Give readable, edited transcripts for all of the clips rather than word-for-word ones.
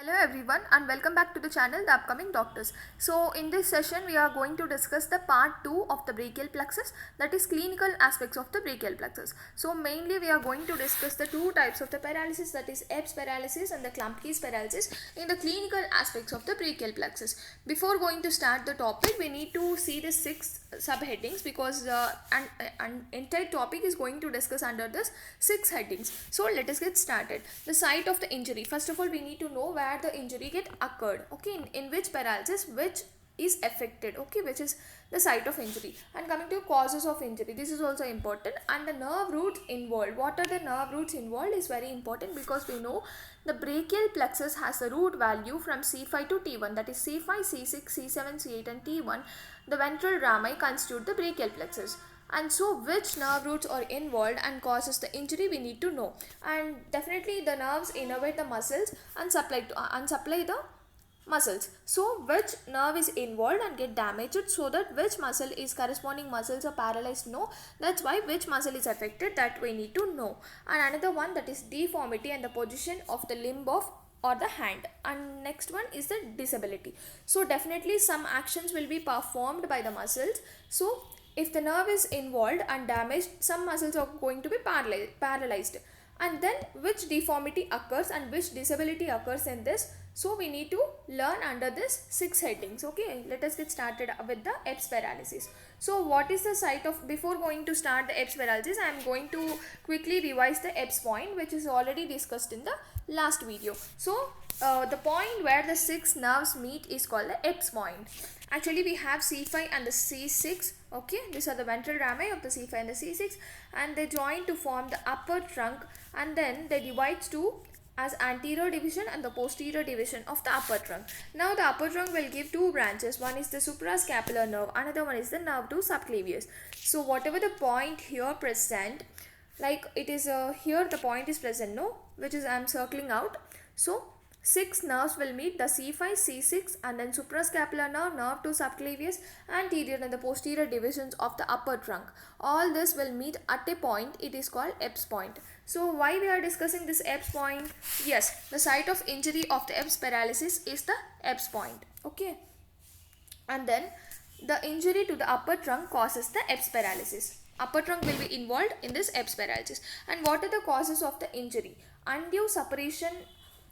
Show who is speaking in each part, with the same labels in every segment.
Speaker 1: Hello everyone and welcome back to the channel The Upcoming Doctors. So in this session we are going to discuss the part 2 of the brachial plexus, that is clinical aspects of the brachial plexus. So mainly we are going to discuss the two types of the paralysis, that is Eps paralysis and the Klumpke'S paralysis in the clinical aspects of the brachial plexus. Before going to start the topic, we need to see the 6 subheadings because an entire topic is going to discuss under this 6 headings. So let us get started. The site of the injury. First of all, we need to know where the injury get occurred, okay, in which paralysis which is affected, okay, which is the site of injury. And coming to causes of injury, this is also important. And the nerve roots involved, what are the nerve roots involved is very important, because we know the brachial plexus has a root value from C5 to T1, that is C5, C6, C7, C8 and T1. The ventral rami constitute the brachial plexus. And so which nerve roots are involved and causes the injury we need to know. And definitely the nerves innervate the muscles and supply the muscles. So which nerve is involved and get damaged, so that which muscle is corresponding muscles are paralyzed, no, that's why which muscle is affected, that we need to know. And another one, that is deformity and the position of the limb of or the hand. And next one is the disability. So definitely some actions will be performed by the muscles. So if the nerve is involved and damaged, some muscles are going to be paralyzed. And then which deformity occurs and which disability occurs in this, so we need to learn under this 6 headings. Okay, let us get started with the Eps paralysis. So what is the site of, before going to start the Eps paralysis, I am going to quickly revise the Eps point, which is already discussed in the last video. So the point where the 6 nerves meet is called the Eps point. Actually we have C5 and the C6, okay, these are the ventral rami of the C5 and the C6, and they join to form the upper trunk, and then they divide to as anterior division and the posterior division of the upper trunk. Now the upper trunk will give 2 branches, one is the suprascapular nerve, another one is the nerve to subclavius. So whatever the point here present, like it is here the point is present, no, which is I am circling out. So 6 nerves will meet, the C5, C6 and then suprascapular nerve, nerve to subclavius, anterior and the posterior divisions of the upper trunk. All this will meet at a point, it is called Eps point. So why we are discussing this Eps point? Yes, the site of injury of the Eps paralysis is the Eps point, okay. And then the injury to the upper trunk causes the Eps paralysis. Upper trunk will be involved in this Eps paralysis. And what are the causes of the injury? Undue separation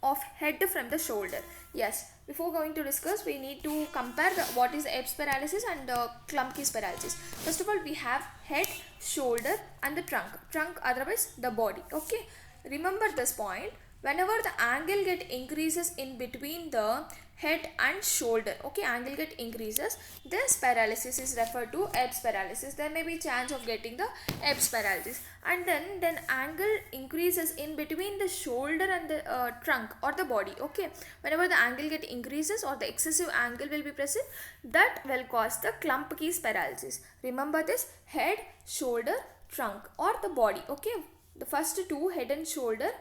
Speaker 1: of head from the shoulder. Yes, before going to discuss, we need to compare what is the Eps paralysis and Klumpke'S paralysis. First of all, we have head, shoulder and the trunk, otherwise the body, okay. Remember this point, whenever the angle get increases in between the head and shoulder, okay, angle get increases, this paralysis is referred to Eps paralysis. There may be chance of getting the Eps paralysis. And then angle increases in between the shoulder and the trunk or the body, okay. Whenever the angle get increases or the excessive angle will be present, that will cause the Klumpke'S paralysis. Remember this, head, shoulder, trunk or the body, okay. The first 2, head and shoulder,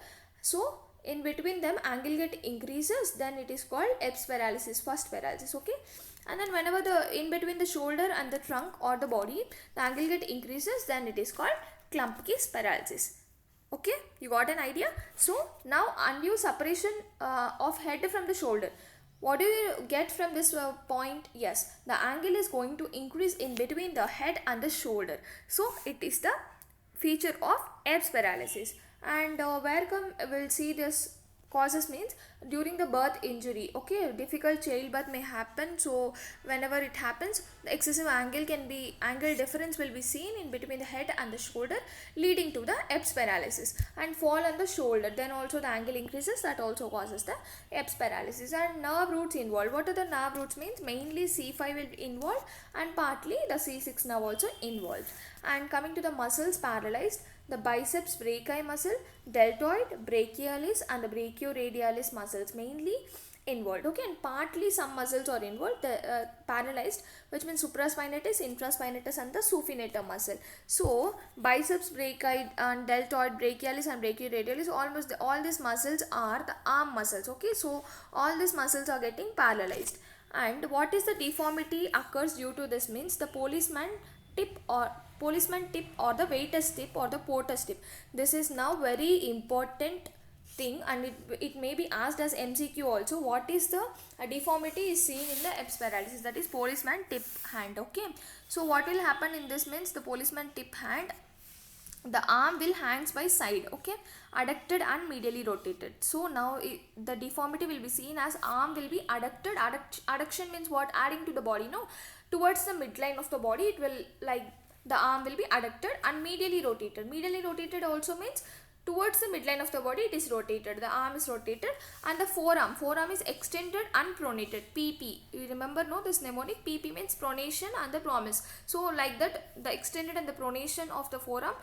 Speaker 1: so in between them angle get increases, then it is called Eps paralysis, first paralysis, okay. And then whenever the in between the shoulder and the trunk or the body the angle get increases, then it is called Klumpke'S paralysis, okay. You got an idea? So now undue separation of head from the shoulder, what do you get from this point? Yes, the angle is going to increase in between the head and the shoulder, so it is the feature of Eps paralysis. And where we'll see this causes means during the birth injury, okay, difficult childbirth may happen. So whenever it happens, the excessive angle difference will be seen in between the head and the shoulder, leading to the Eps paralysis. And fall on the shoulder, then also the angle increases, that also causes the Eps paralysis. And nerve roots involved, what are the nerve roots means? Mainly C5 will be involved and partly the C6 nerve also involved. And coming to the muscles paralyzed, the biceps brachii muscle, deltoid, brachialis and the brachioradialis muscles mainly involved, okay. And partly some muscles are involved, the paralyzed, which means supraspinatus, infraspinatus and the supinator muscle. So biceps brachii and deltoid, brachialis and brachioradialis, almost all these muscles are the arm muscles, okay. So all these muscles are getting paralyzed. And what is the deformity occurs due to this means, the policeman tip or the waiter's tip or the porter's tip. This is now very important thing, and it may be asked as MCQ also. What is the deformity is seen in the Eps paralysis, that is policeman tip hand. Okay, so what will happen in this means the policeman tip hand, the arm will hangs by side, okay, adducted and medially rotated. So now the deformity will be seen as arm will be adducted. Adduction means what? Adding to the body, no, towards the midline of the body it will, like, the arm will be adducted and medially rotated. Medially rotated also means towards the midline of the body it is rotated, the arm is rotated, and the forearm is extended and pronated. PP, you remember, no, this mnemonic. PP means pronation and the promise. So like that, the extended and the pronation of the forearm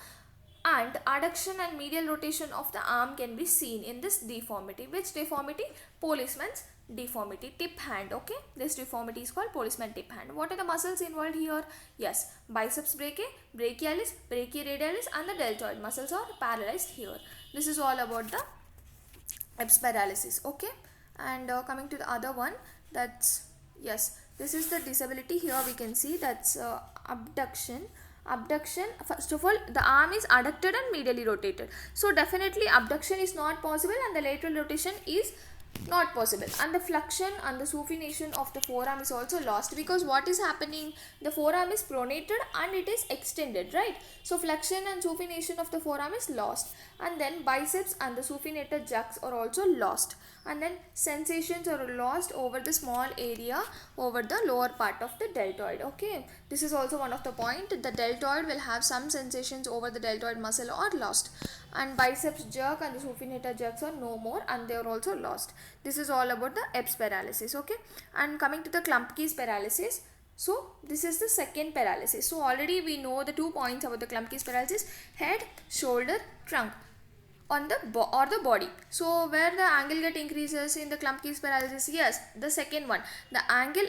Speaker 1: and adduction and medial rotation of the arm can be seen in this deformity. Which deformity? Policeman's deformity, tip hand. Okay, this deformity is called policeman tip hand. What are the muscles involved here? Yes, biceps brachii, brachialis, brachyradialis, and the deltoid muscles are paralyzed here. This is all about the Eps paralysis. Okay, and coming to the other one, that's, yes, this is the disability. Here we can see that's abduction. First of all, the arm is adducted and medially rotated, so definitely abduction is not possible and the lateral rotation is not possible, and the flexion and the supination of the forearm is also lost, because what is happening, the forearm is pronated and it is extended, right? So flexion and supination of the forearm is lost, and then biceps and the supinated jugs are also lost, and then sensations are lost over the small area over the lower part of the deltoid. Okay, this is also one of the point. The deltoid will have some sensations over the deltoid muscle are lost, and biceps jerk and the supinated jerks are no more and they are also lost. This is all about the Eps paralysis. Okay, and coming to the Klumpke'S paralysis, so this is the second paralysis. So already we know the 2 points about the Klumpke'S paralysis: head, shoulder, trunk on the body. So where the angle get increases in the Klumpke'S paralysis? Yes, the second one, the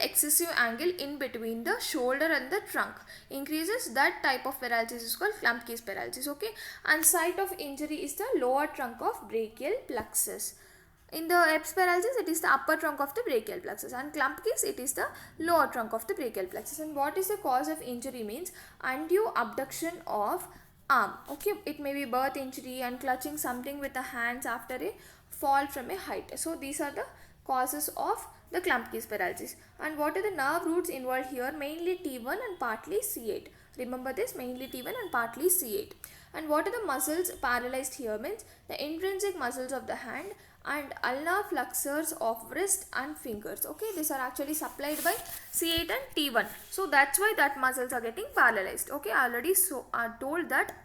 Speaker 1: excessive angle in between the shoulder and the trunk increases. That type of paralysis is called Klumpke'S paralysis. Okay, and site of injury is the lower trunk of brachial plexus. In the Eps paralysis, it is the upper trunk of the brachial plexus, and Klumpke'S, it is the lower trunk of the brachial plexus. And what is the cause of injury means undue abduction of arm. Okay, it may be birth injury and clutching something with the hands after a fall from a height. So these are the causes of the Klumpke'S paralysis. And what are the nerve roots involved here? Mainly T1 and partly C8. Remember this, mainly T1 and partly C8. And what are the muscles paralyzed here means the intrinsic muscles of the hand and ulnar flexors of wrist and fingers. Okay, these are actually supplied by C8 and T1. So that's why that muscles are getting paralyzed. Okay, I already told that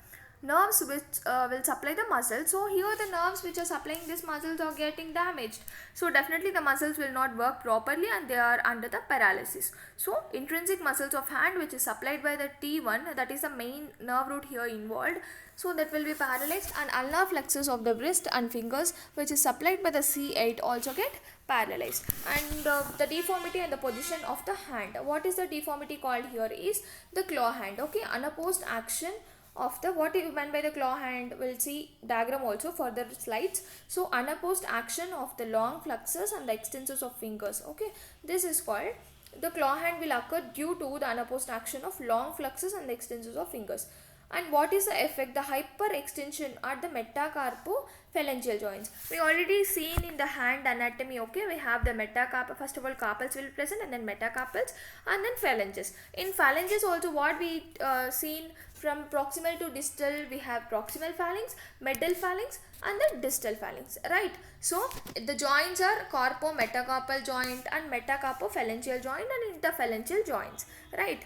Speaker 1: nerves which will supply the muscles. So here the nerves which are supplying these muscles are getting damaged. So definitely the muscles will not work properly and they are under the paralysis. So intrinsic muscles of hand which is supplied by the T1, that is the main nerve root here involved. So that will be paralyzed, and ulnar flexors of the wrist and fingers which is supplied by the C8 also get paralyzed. And the deformity and the position of the hand. What is the deformity called here is the claw hand. Okay, unopposed action of the, what you meant by the claw hand, we'll see diagram also further slides. So unopposed action of the long flexors and the extensors of fingers. Okay, this is called, the claw hand will occur due to the unopposed action of long flexors and the extensors of fingers. And what is the effect? The hyperextension at the metacarpophalangeal joints. We already seen in the hand anatomy. Okay, we have the metacarpal. First of all, carpals will be present, and then metacarpals, and then phalanges. In phalanges also, what we seen from proximal to distal, we have proximal phalanx, medial phalanx, and the distal phalanx. Right. So the joints are carpo-metacarpal joint and metacarpophalangeal joint and interphalangeal joints. Right.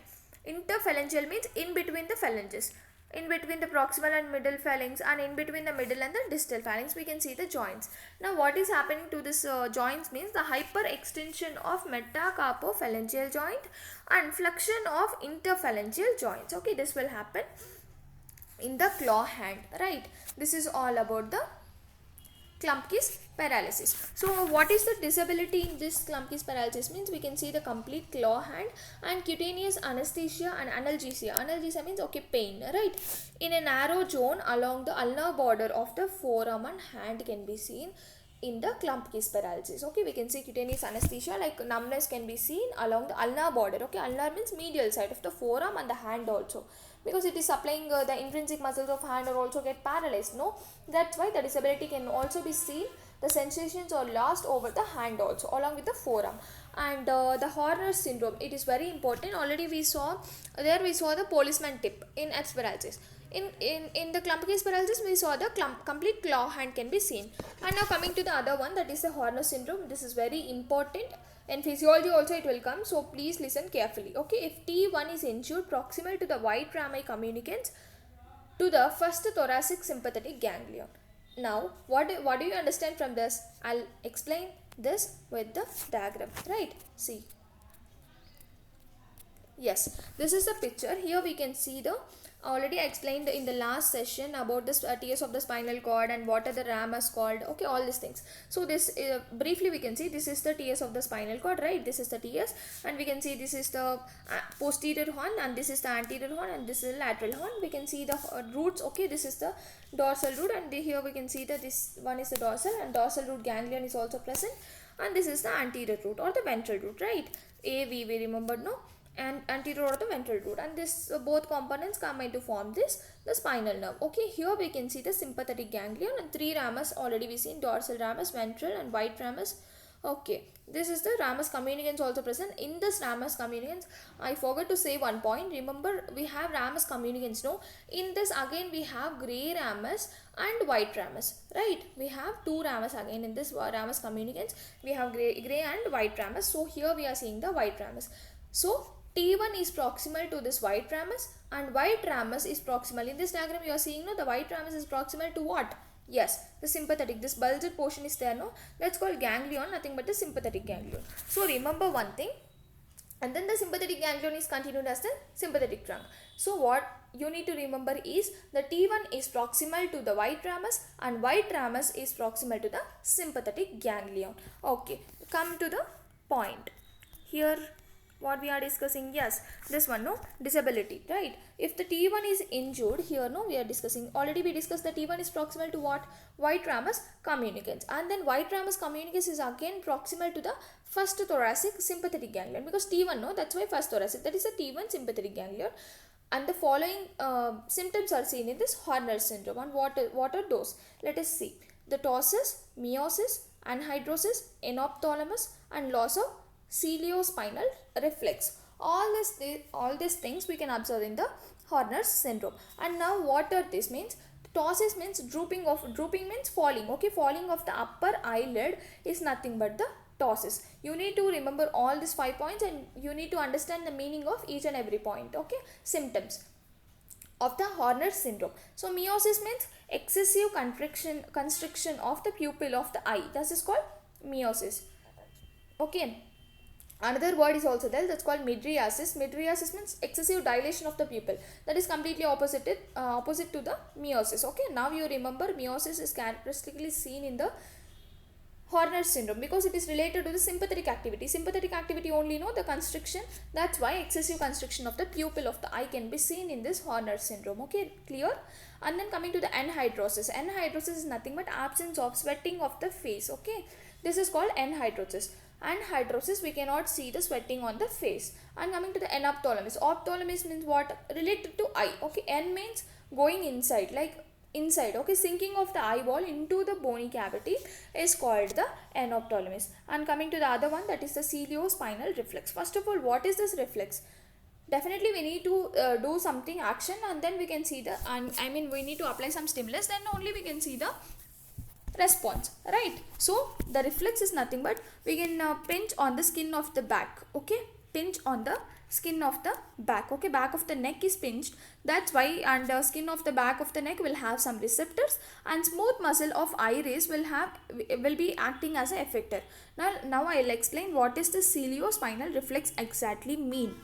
Speaker 1: Interphalangeal means in between the phalanges, in between the proximal and middle phalanx, and in between the middle and the distal phalanx we can see the joints. Now what is happening to this joints means the hyperextension of metacarpophalangeal joint and flexion of interphalangeal joints. Okay, this will happen in the claw hand. Right, this is all about the Klumpke'S paralysis. So what is the disability in this Klumpke'S paralysis means we can see the complete claw hand and cutaneous anesthesia and analgesia. Analgesia means, okay, pain, right, in a narrow zone along the ulnar border of the forearm and hand can be seen. in the Klumpke'S paralysis. Okay, we can see cutaneous anesthesia, like numbness can be seen along the ulnar border. Okay, ulnar means medial side of the forearm and the hand also, because it is supplying the intrinsic muscles of hand are also get paralyzed. No, that's why the disability can also be seen. The sensations are lost over the hand also along with the forearm. And the Horner's syndrome, it is very important. Already we saw the policeman tip in Eps paralysis. In the Klumpke'S paralysis, we saw the complete claw hand can be seen. And now coming to the other one, that is the Horner's syndrome. This is very important. In physiology also it will come, so please listen carefully. Okay, if T1 is injured proximal to the white rami communicants to the first thoracic sympathetic ganglion. Now, what do you understand from this? I'll explain this with the diagram, right? See. Yes, this is the picture. Here we can see the, already I explained in the last session about this TS of the spinal cord and what are the ramus called. Okay, all these things. So this briefly we can see this is the TS of the spinal cord, right? This is the TS, and we can see this is the posterior horn, and this is the anterior horn, and this is the lateral horn. We can see the roots. Okay, this is the dorsal root, and here we can see that this one is the dorsal, and dorsal root ganglion is also present, and this is the anterior root or the ventral root, right? AV we remembered, no? And anterior or the ventral root, and this both components come into form this the spinal nerve. Okay, here we can see the sympathetic ganglion and three ramus already we seen: dorsal ramus, ventral and white ramus. Okay, this is the ramus communicants also present. In this ramus communicants, I forgot to say one point. Remember, we have ramus communicants, no? In this again we have gray ramus and white ramus, right? We have two ramus again in this ramus communicants. We have gray and white ramus. So here we are seeing the white ramus. So T1 is proximal to this white ramus and white ramus is proximal. In this diagram you are seeing, no, the white ramus is proximal to what? Yes, the sympathetic. This bulged portion is there, no? That's called ganglion, nothing but the sympathetic ganglion. So remember one thing, and then the sympathetic ganglion is continued as the sympathetic trunk. So what you need to remember is the T1 is proximal to the white ramus and white ramus is proximal to the sympathetic ganglion. Okay, come to the point. Here what we are discussing, yes, this one, no, disability, right? If the T1 is injured, here, no, we are discussing, already we discussed the T1 is proximal to what? White ramus communicants, and then white ramus communicants is again proximal to the first thoracic sympathetic ganglion, because T1, no, that's why first thoracic, that is the T1 sympathetic ganglion. And the following symptoms are seen in this Horner's syndrome. And what are those? Let us see. The ptosis, meiosis, anhydrosis, enophthalmos, and loss of Celio-spinal reflex. All these things we can observe in the Horner's syndrome. And now what are this means? Ptosis means drooping means falling. Okay, falling of the upper eyelid is nothing but the ptosis. You need to remember all these 5 points and you need to understand the meaning of each and every point. Okay, symptoms of the Horner's syndrome. So meiosis means excessive constriction of the pupil of the eye. That is called meiosis. Okay. Another word is also there, that's called mydriasis. Mydriasis means excessive dilation of the pupil. That is completely opposite to the meiosis. Okay, now you remember meiosis is characteristically seen in the Horner's syndrome because it is related to the sympathetic activity. Sympathetic activity only, know the constriction. That's why excessive constriction of the pupil of the eye can be seen in this Horner's syndrome. Okay, clear? And then coming to the anhydrosis. Anhydrosis is nothing but absence of sweating of the face. Okay, this is called anhydrosis. Anhydrosis, we cannot see the sweating on the face. And coming to the enophthalmos. Ophthalmos means what? Related to eye. Okay, N means going inside, like inside. Okay, sinking of the eyeball into the bony cavity is called the enophthalmos. And coming to the other one, that is the Celio-spinal reflex. First of all, what is this reflex? Definitely we need to do something action, and then we can see the, we need to apply some stimulus, then only we can see the response, right? So the reflex is nothing but we can pinch on the skin of the back. Okay, pinch on the skin of the back. Okay, back of the neck is pinched, that's why, and the skin of the back of the neck will have some receptors, and smooth muscle of iris will be acting as an effector. Now I'll explain what is the Celio-spinal reflex exactly mean.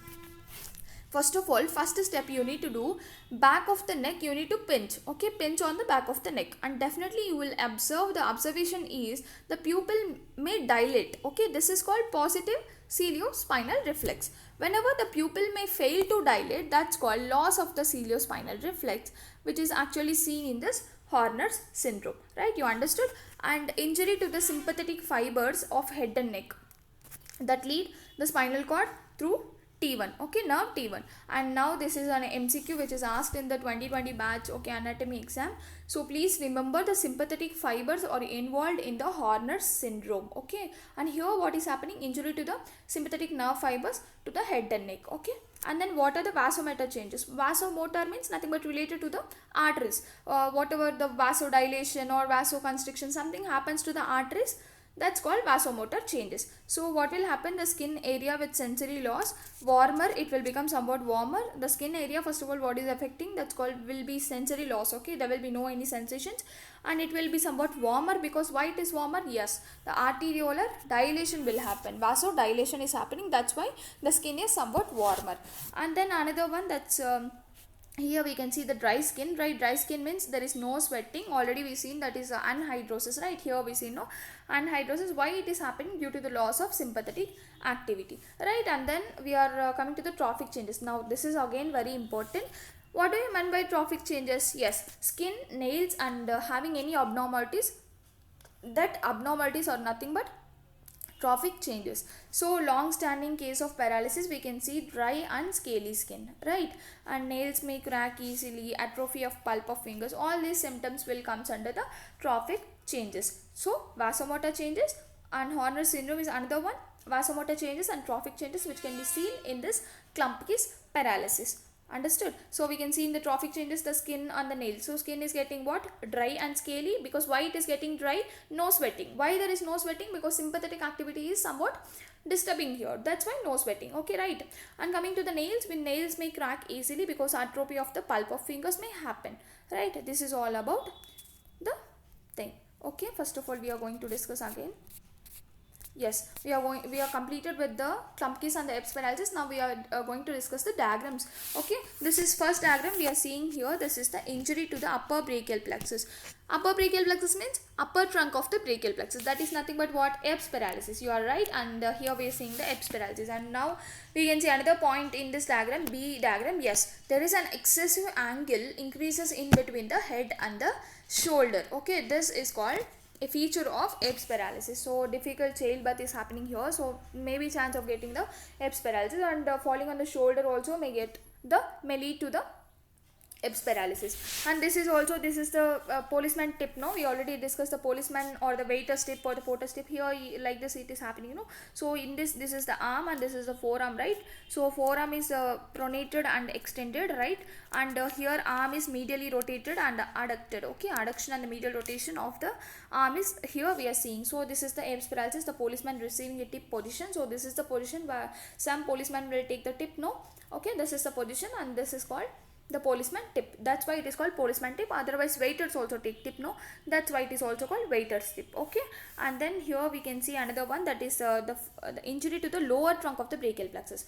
Speaker 1: First of all, first step you need to do, back of the neck you need to pinch. Okay, pinch on the back of the neck, and definitely you will observe, the observation is the pupil may dilate. Okay, this is called positive Celio-spinal reflex. Whenever the pupil may fail to dilate, that's called loss of the Celio-spinal reflex, which is actually seen in this Horner's syndrome, right? You understood? And injury to the sympathetic fibers of head and neck that lead the spinal cord through T1, okay, nerve T1. And now this is an MCQ which is asked in the 2020 batch, okay, anatomy exam. So please remember the sympathetic fibers are involved in the Horner's syndrome, okay. And here what is happening? Injury to the sympathetic nerve fibers to the head and neck, okay. And then what are the vasomotor changes? Vasomotor means nothing but related to the arteries. Whatever the vasodilation or vasoconstriction, something happens to the arteries, that's called vasomotor changes. So what will happen? The skin area with sensory loss, warmer, it will become somewhat warmer. The skin area, first of all, what is affecting, that's called will be sensory loss, okay. There will be no any sensations, and it will be somewhat warmer. Because why it is warmer? Yes, the arteriolar dilation will happen, vasodilation is happening, that's why the skin is somewhat warmer. And then another one, that's here we can see the dry skin, right? Dry skin means there is no sweating. Already we seen that is anhydrosis, right? Here we see no anhydrosis. Why it is happening? Due to the loss of sympathetic activity, right? And then we are coming to the trophic changes. Now this is again very important. What do you mean by trophic changes? Yes, skin, nails, and having any abnormalities. That abnormalities are nothing but trophic changes. So long standing case of paralysis, we can see dry and scaly skin, right? And nails may crack easily, atrophy of pulp of fingers, all these symptoms will come under the trophic changes. So vasomotor changes and Horner's syndrome is another one. Vasomotor changes and trophic changes which can be seen in this Klumpke'S paralysis. Understood? So we can see in the trophic changes the skin and the nails. So skin is getting what? Dry and scaly. Because why it is getting dry? No sweating. Why there is no sweating? Because sympathetic activity is somewhat disturbing here. That's why no sweating. Okay, right. And coming to the nails, when nails may crack easily because atrophy of the pulp of fingers may happen. Right. This is all about the thing. Okay. First of all, we are going to discuss again. Yes, we are completed with the Klumpke'S and the Eps paralysis. Now we are going to discuss the diagrams. Okay, this is first diagram we are seeing here. This is the injury to the upper brachial plexus. Upper brachial plexus means upper trunk of the brachial plexus. That is nothing but what? Eps paralysis. You are right. And here we are seeing the Eps paralysis. And now we can see another point in this diagram, B diagram. Yes, there is an excessive angle increases in between the head and the shoulder. Okay, this is called a feature of Eps paralysis. So difficult childbirth is happening here, so maybe chance of getting the Eps paralysis, and falling on the shoulder also may lead to the Eps paralysis. And this is the policeman tip. No, we already discussed the policeman or the waiter's tip or the porter's tip. Here like this it is happening, you know. So in this is the arm and this is the forearm, right? So forearm is pronated and extended, right? And here arm is medially rotated and adducted. Okay, adduction and the medial rotation of the arm is here we are seeing. So this is the Eps paralysis, the policeman receiving a tip position. So this is the position where some policeman will take the tip. No, okay, this is the position and this is called the policeman tip. That's why it is called policeman tip. Otherwise waiters also take tip. No, that's why it is also called waiters tip. Okay, and then here we can see another one, that is the injury to the lower trunk of the brachial plexus.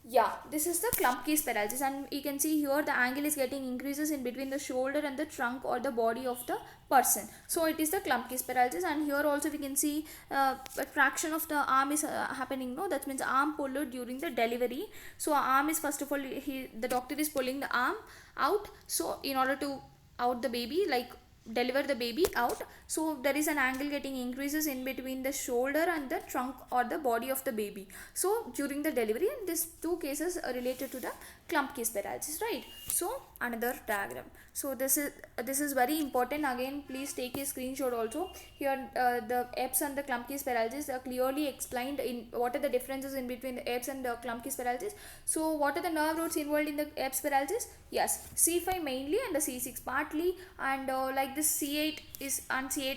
Speaker 1: Yeah, this is the Klumpke'S paralysis, and you can see here the angle is getting increases in between the shoulder and the trunk or the body of the person. So it is the Klumpke'S paralysis. And here also we can see a traction of the arm is happening. No, that means arm pulled during the delivery. So arm is, first of all, the doctor is pulling the arm out, so in order to out the baby, like deliver the baby out. So there is an angle getting increases in between the shoulder and the trunk or the body of the baby, so during the delivery. And these two cases are related to the Klumpke'S paralysis, right? So another diagram. So this is very important. Again, please take a screenshot also. Here the Eps and the Klumpke'S paralysis are clearly explained in what are the differences in between the Eps and the Klumpke'S paralysis. So what are the nerve roots involved in the Eps paralysis? Yes, C5 mainly and the C6 partly, and like this C8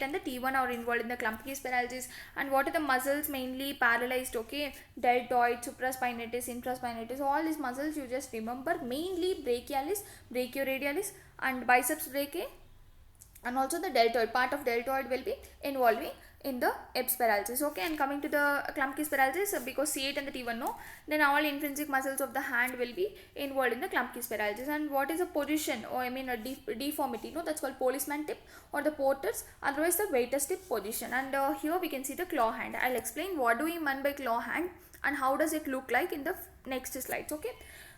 Speaker 1: and the T1 are involved in the Klumpke'S paralysis. And what are the muscles mainly paralyzed? Okay, deltoid, supraspinatus, infraspinatus, all these muscles you just remember. Mainly brachialis, brachioradialis and biceps brachii, and also the deltoid. Part of deltoid will be involving in the Eps paralysis. Okay, and coming to the Klumpke'S paralysis, because C8 and the T1 no, then all intrinsic muscles of the hand will be involved in the Klumpke'S paralysis. And what is a position, or I mean a deformity? No, that's called policeman tip or the porter's, otherwise the waiter's tip position. And here we can see the claw hand. I'll explain what do we mean by claw hand and how does it look like in the next slides. Okay,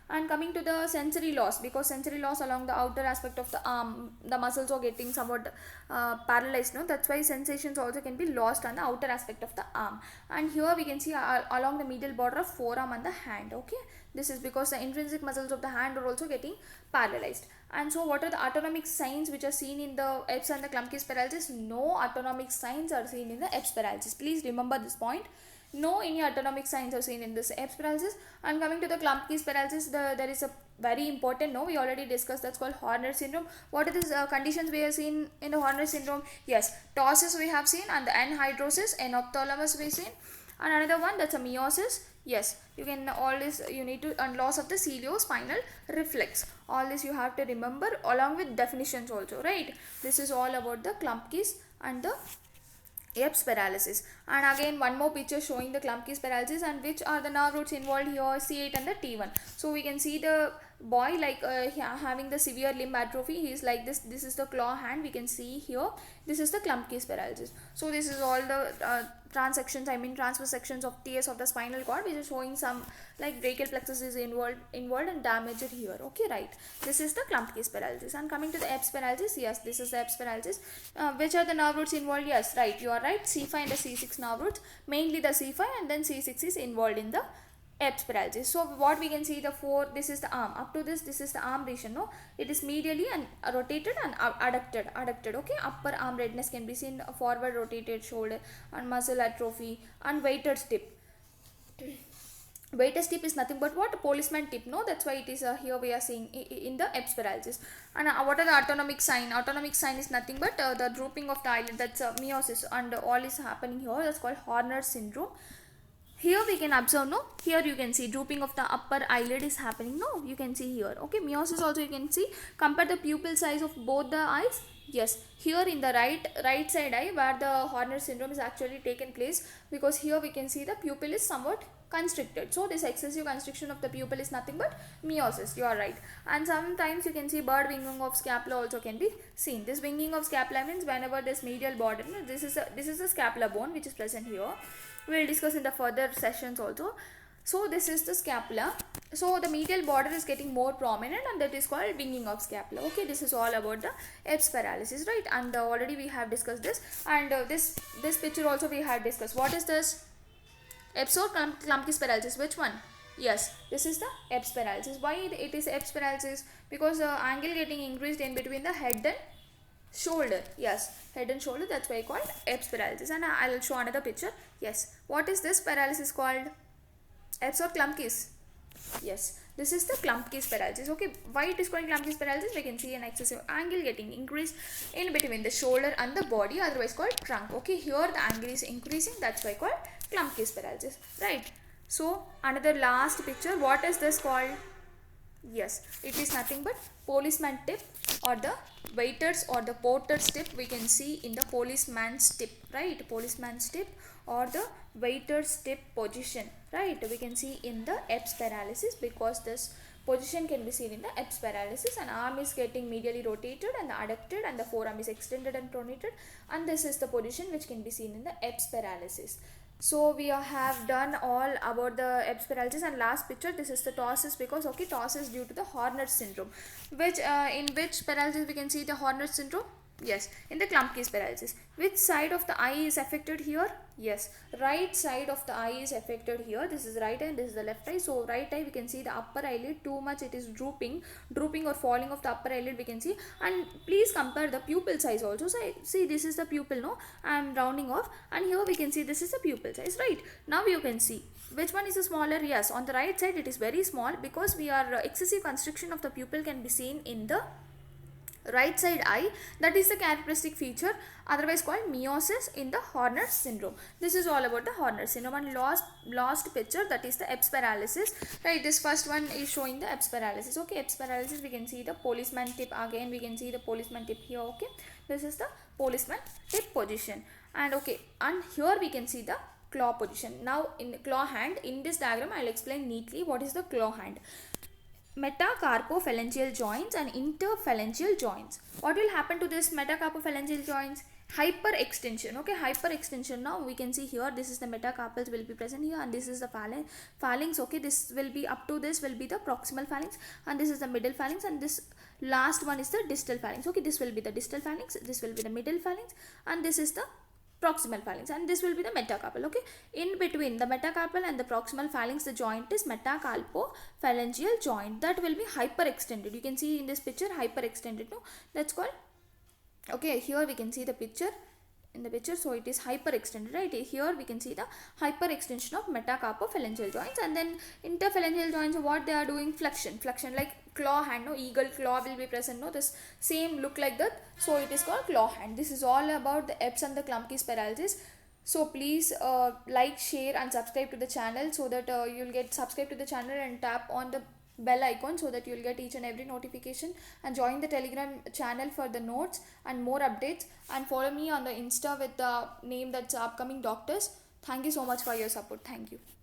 Speaker 1: And coming to the sensory loss, because sensory loss along the outer aspect of the arm, the muscles are getting somewhat paralyzed, no, that's why sensations also can be lost on the outer aspect of the arm. And here we can see along the medial border of forearm and the hand. Okay, this is because the intrinsic muscles of the hand are also getting paralyzed. And so what are the autonomic signs which are seen in the Eps and the Klumpke'S paralysis? No autonomic signs are seen in the Eps paralysis. Please remember this point. No any autonomic signs are seen in this Eps paralysis. And coming to the Klumpke'S paralysis, there is a very important, no, we already discussed, that's called Horner syndrome. What are the conditions we have seen in the Horner syndrome? Yes, ptosis we have seen, and the anhydrosis, enophthalmos we have seen, and another one, that's a meiosis. Yes, you can all this, you need to, and loss of the Celio spinal reflex. All this you have to remember along with definitions also, right? This is all about the Klumpke'S and the Eps paralysis. And again one more picture showing the Klumpke'S paralysis and which are the nerve roots involved here, C8 and the T1. So we can see the boy like having the severe limb atrophy. He is like this. This is the claw hand we can see here. This is the Klumpke'S paralysis. So this is all the transections, I mean transverse sections of TS of the spinal cord, which is showing some like brachial plexus is involved and damaged here. Okay, right. This is the Klumpke'S paralysis. And coming to the Eps paralysis, yes, this is the Eps paralysis. Which are the nerve roots involved? Yes, right, you are right. C5 and the C6 nerve roots, mainly the C5, and then C6 is involved in the Eps paralysis. So what we can see, the four, this is the arm, up to this is the arm region, no, it is medially and rotated and adducted. Okay, upper arm redness can be seen, forward rotated shoulder and muscle atrophy and weighted tip. Weighted tip is nothing but what? A policeman tip, no, that's why it is here we are seeing in the Eps paralysis. And what are the autonomic sign? Autonomic sign is nothing but the drooping of the eyelid, that's meiosis, and all is happening here, that's called Horner syndrome. Here we can observe, no, here you can see drooping of the upper eyelid is happening, no, you can see here. Okay, meiosis also you can see. Compare the pupil size of both the eyes. Yes, here in the right side eye where the Horner syndrome is actually taken place, because here we can see the pupil is somewhat constricted. So this excessive constriction of the pupil is nothing but meiosis, you are right. And sometimes you can see bird winging of scapula also can be seen. This winging of scapula means whenever this medial border, this is a scapula bone which is present here. We will discuss in the further sessions also. So this is the scapula. So the medial border is getting more prominent, and that is called winging of scapula. Okay, this is all about the Eps paralysis, right? And already we have discussed this, and this picture also we have discussed. What is this? Eps or Klumpke'S paralysis? Which one? Yes, this is the Eps paralysis. Why it is Eps paralysis? Because the angle getting increased in between the head and shoulder. Yes, head and shoulder, that's why called Eps paralysis. And I will show another picture. Yes, what is this paralysis called? Eps or Klumpke'S? Yes, this is the Klumpke'S paralysis. Okay, why it is called Klumpke'S paralysis? We can see an excessive angle getting increased in between the shoulder and the body, otherwise called trunk. Okay, here the angle is increasing, that's why called Klumpke'S paralysis, right? So another last picture, what is this called? Yes, it is nothing but policeman tip, or the waiter's or the porter's tip we can see in the policeman's tip, right? Policeman's tip or the waiter's tip position, right? We can see in the Eps paralysis, because this position can be seen in the Eps paralysis, and arm is getting medially rotated and adducted, and the forearm is extended and pronated, and this is the position which can be seen in the Eps paralysis. So we have done all about the Eps paralysis. And last picture, this is the ptosis, because okay, ptosis due to the Horner syndrome, which in which paralysis we can see the Horner syndrome? Yes, in the Klumpke'S paralysis. Which side of the eye is affected here? Yes, right side of the eye is affected here. This is right eye and this is the left eye. So right eye we can see the upper eyelid too much, it is drooping or falling of the upper eyelid we can see. And please compare the pupil size also. So see, this is the pupil, no, I am rounding off, and here we can see this is the pupil size, right? Now you can see which one is the smaller. Yes, on the right side it is very small, because we are excessive constriction of the pupil can be seen in the right side eye. That is the characteristic feature, otherwise called meiosis in the Horner syndrome. This is all about the Horner syndrome. And last picture, that is the Eps paralysis, right? This first one is showing the Eps paralysis. Okay, Eps paralysis, we can see the policeman tip. Again we can see the policeman tip here. Okay, this is the policeman tip position. And okay, and here we can see the claw position. Now in the claw hand, in this diagram I will explain neatly what is the claw hand. Metacarpophalangeal joints and interphalangeal joints. What will happen to this metacarpophalangeal joints? hyperextension. Okay, hyperextension. Now we can see here, this is the metacarpals will be present here, and this is the phalanx. Okay, this will be up to this will be the proximal phalanx, and this is the middle phalanx, and this last one is the distal phalanx. Okay, this will be the distal phalanx, this will be the middle phalanx, and this is the proximal phalanx, and this will be the metacarpal. Okay, in between the metacarpal and the proximal phalanx, the joint is metacarpophalangeal joint, that will be hyperextended. You can see in this picture hyperextended. No, that's called. Okay, here we can see the picture in the picture, so it is hyperextended, right? Here we can see the hyperextension of metacarpophalangeal joints. And then interphalangeal joints, what they are doing, flexion like claw hand. No, eagle claw will be present. No, this same look like that, so it is called claw hand. This is all about the Eps and the Klumpke'S paralysis. So please like, share and subscribe to the channel, so that you'll get subscribe to the channel and tap on the bell icon, so that you'll get each and every notification, and join the Telegram channel for the notes and more updates, and follow me on the Insta with the name that's Upcoming Doctors. Thank you so much for your support. Thank you.